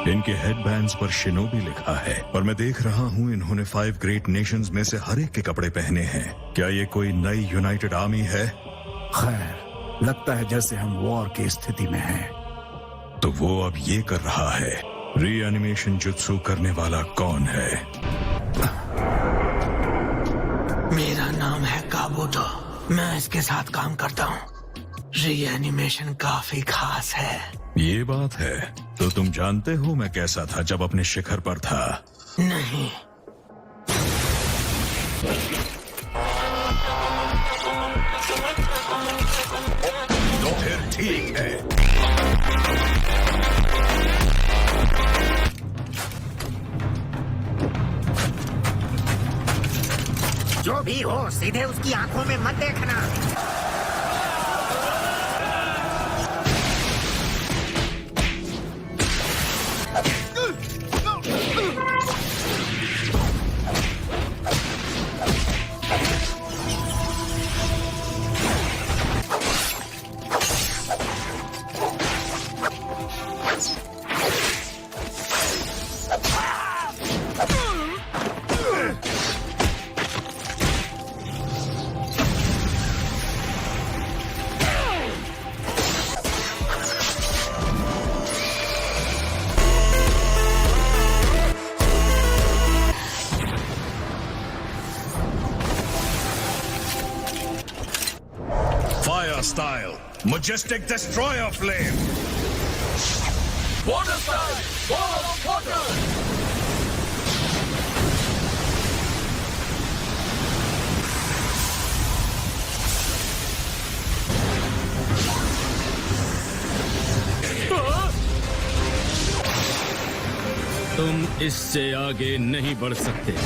इनके हेडबैंड्स पर शिनोबी लिखा है और मैं देख रहा हूँ इन्होंने 5 ग्रेट नेशंस में से हर एक के कपड़े पहने हैं। क्या ये कोई नई यूनाइटेड आर्मी है? खैर, लगता है जैसे हम वॉर की स्थिति में हैं। तो वो अब ये कर रहा है। रीएनिमेशन जुत्सु करने वाला कौन है? मेरा नाम है काबूतो। मैं इसके साथ काम करता हूँ। रीएनिमेशन काफी खास है। ये बात है। तो तुम जानते हो मैं कैसा था जब अपने शिखर पर था? नहीं। तो फिर ठीक है। जो भी हो, सीधे उसकी आंखों में मत देखना। Style, majestic destroyer flame. Water style, wall of water. तुम इससे आगे नहीं बढ़ सकते।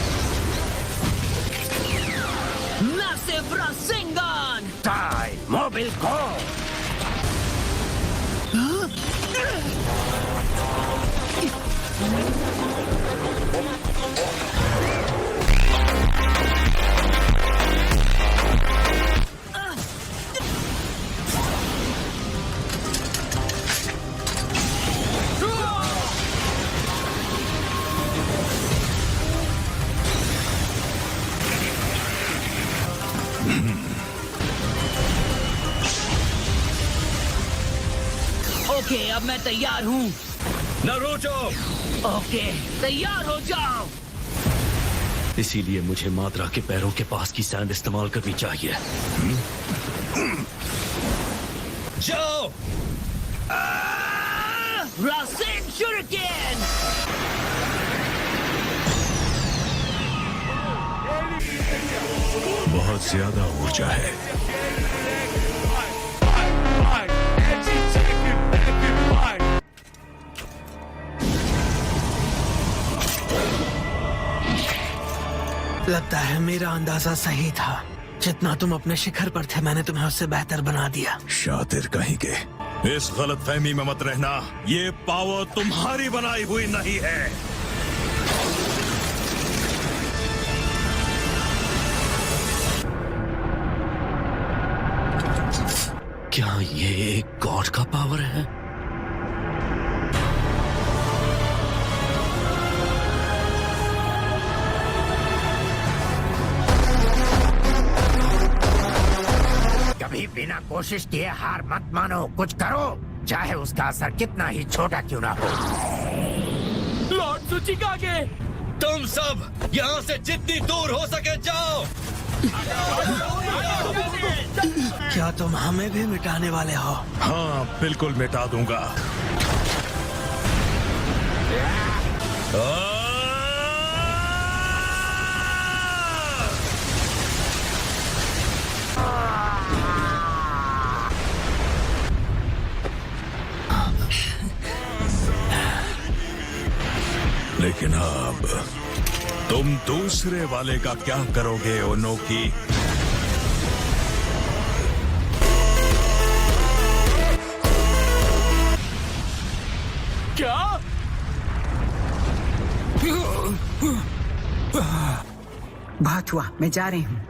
Massive Rasengan! Die, Mobile go! Okay, अब मैं तैयार हूँ। नारुतो! ओके, तैयार हो जाओ। इसीलिए मुझे माद्रा के पैरों के पास की सैंड इस्तेमाल करनी चाहिए। जाओ! रासेन शuriken! बहुत ज्यादा ऊर्जा है। लगता है मेरा अंदाजा सही था। जितना तुम अपने शिखर पर थे, मैंने तुम्हें उससे बेहतर बना दिया। शातिर कहीं के। इस गलतफहमी में मत रहना। ये पावर तुम्हारी बनाई हुई नहीं है। क्या ये एक गॉड का पावर है? कभी बिना कोशिश किए हार मत मानो। कुछ करो, चाहे उसका असर कितना ही छोटा क्यों ना हो। लॉर्ड सुचिकागे, तुम सब यहाँ से जितनी दूर हो सके जाओ। क्या तुम हमें भी मिटाने वाले हो? हाँ, बिल्कुल मिटा दूंगा। लेकिन अब तुम दूसरे वाले का क्या करोगे ओनोकी? क्या? बहुत हुआ, मैं जा रही हूँ।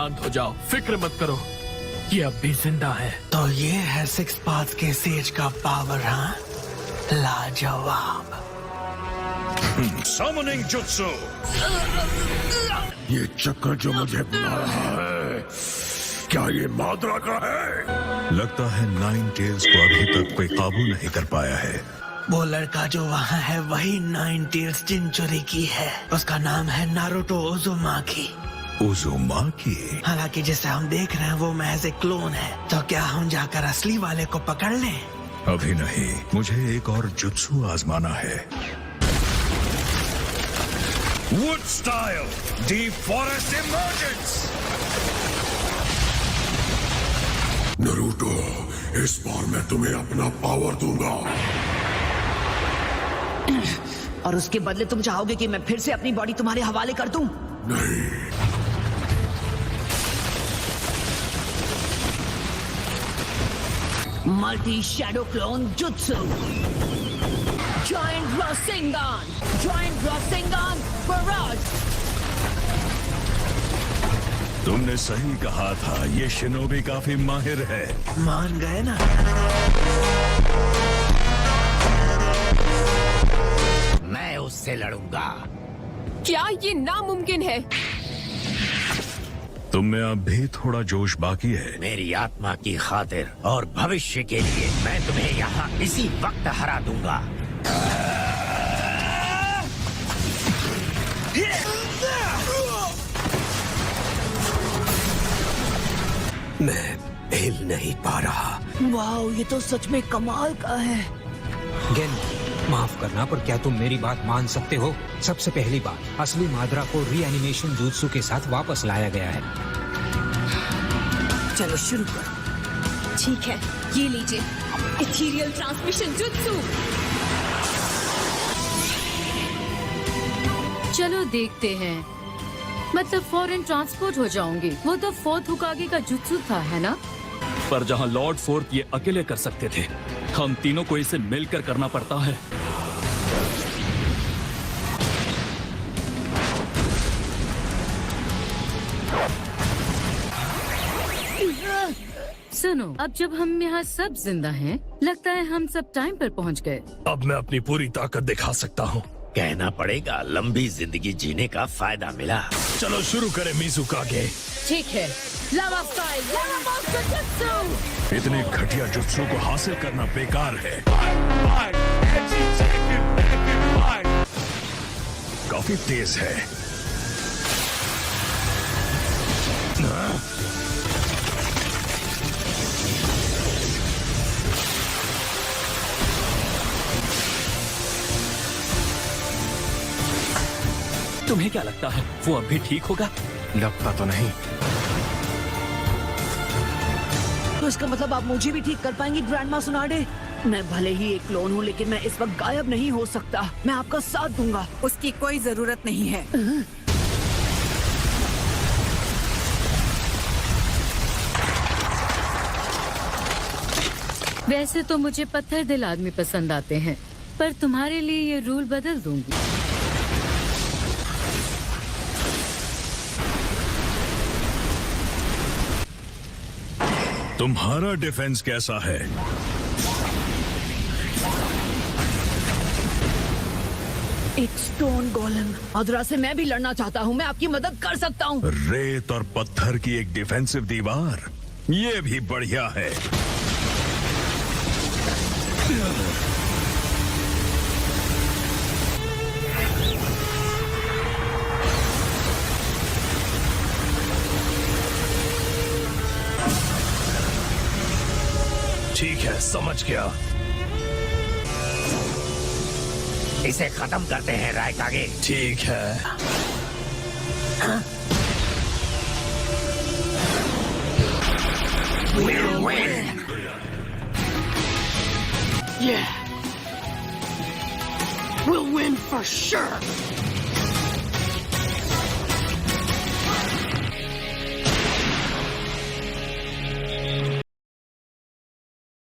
शांत हो जाओ, फिक्र मत करो, ये अब भी जिंदा है। तो ये है सिक्स पाथ के सेज का पावर, हाँ? लाजवाब। Summoning Jutsu! ये चक्र जो मुझे बुला रहा है, क्या ये माद्रा का है? लगता है नाइन टेल्स को अभी तक कोई काबू नहीं कर पाया है। वो लड़का जो वहाँ है वही नाइन टेल्स जिनचुरी की है। उसका नाम है नारुतो उजुमाकी। उजुमाकी? हालांकि जिसे हम देख रहे हैं वो महज एक क्लोन है। तो क्या हम जाकर असली वाले को पकड़ लें? अभी नहीं, मुझे एक और जुत्सु आजमाना है। Wood style, deep forest emergence. Naruto, इस बार मैं तुम्हें अपना पावर दूंगा। और उसके बदले तुम चाहोगे कि मैं फिर से अपनी बॉडी तुम्हारे हवाले कर दूं? नहीं, मल्टी शैडो क्लोन जुत्सु, जॉइंट रॉसिंगन, जॉइंट रॉसिंगन बराज। तुमने सही कहा था, ये शिनोबी काफी माहिर है। मान गए ना? मैं उससे लड़ूंगा। क्या ये नामुमकिन है? तुम में अब भी थोड़ा जोश बाकी है। मेरी आत्मा की खातिर और भविष्य के लिए मैं तुम्हें यहाँ इसी वक्त हरा दूंगा। मैं हिल नहीं पा रहा। वाओ, ये तो सच में कमाल का है। गेन, माफ करना, पर क्या तुम मेरी बात मान सकते हो? सबसे पहली बात, असली माद्रा को रीएनिमेशन जुत्सु के साथ वापस लाया गया है। चलो शुरू करो। ठीक है, ये लीजिए इथीरियल ट्रांसमिशन जुत्सु। चलो देखते हैं, मतलब फॉरेन ट्रांसपोर्ट हो जाऊंगी। वो तो फोर्थ हुकागे का जुत्सु था, है ना? पर जहाँ लॉर्ड फोर्थ ये अकेले कर सकते थे, हम तीनों को इसे मिलकर करना पड़ता है। सुनो, अब जब हम यहाँ सब जिंदा हैं, लगता है हम सब टाइम पर पहुँच गए। अब मैं अपनी पूरी ताकत दिखा सकता हूँ। कहना पड़ेगा, लंबी जिंदगी जीने का फायदा मिला। चलो शुरू करें मिज़ुकागे। ठीक है, लावा स्टाइल, लावा मास्टर जुत्सु। इतने घटिया जुत्सु को हासिल करना बेकार है। काफी तेज है। तुम्हें क्या लगता है, वो अब भी ठीक होगा? लगता तो नहीं। तो इसका मतलब आप मुझे भी ठीक कर पाएंगी ग्रैंडमा सुनाडे? मैं भले ही एक क्लोन हूँ, लेकिन मैं इस वक्त गायब नहीं हो सकता। मैं आपका साथ दूंगा। उसकी कोई जरूरत नहीं है। वैसे तो मुझे पत्थर दिल आदमी पसंद आते हैं, पर तुम्हारे लिए ये रूल बदल दूंगी। तुम्हारा डिफेंस कैसा है? एक स्टोन गोलम। अधरा से मैं भी लड़ना चाहता हूँ। मैं आपकी मदद कर सकता हूँ। रेत और पत्थर की एक डिफेंसिव दीवार, ये भी बढ़िया है। ठीक है, समझ गया। इसे खत्म करते हैं रायकागे। ठीक है। We'll win. Yeah. We'll win for sure.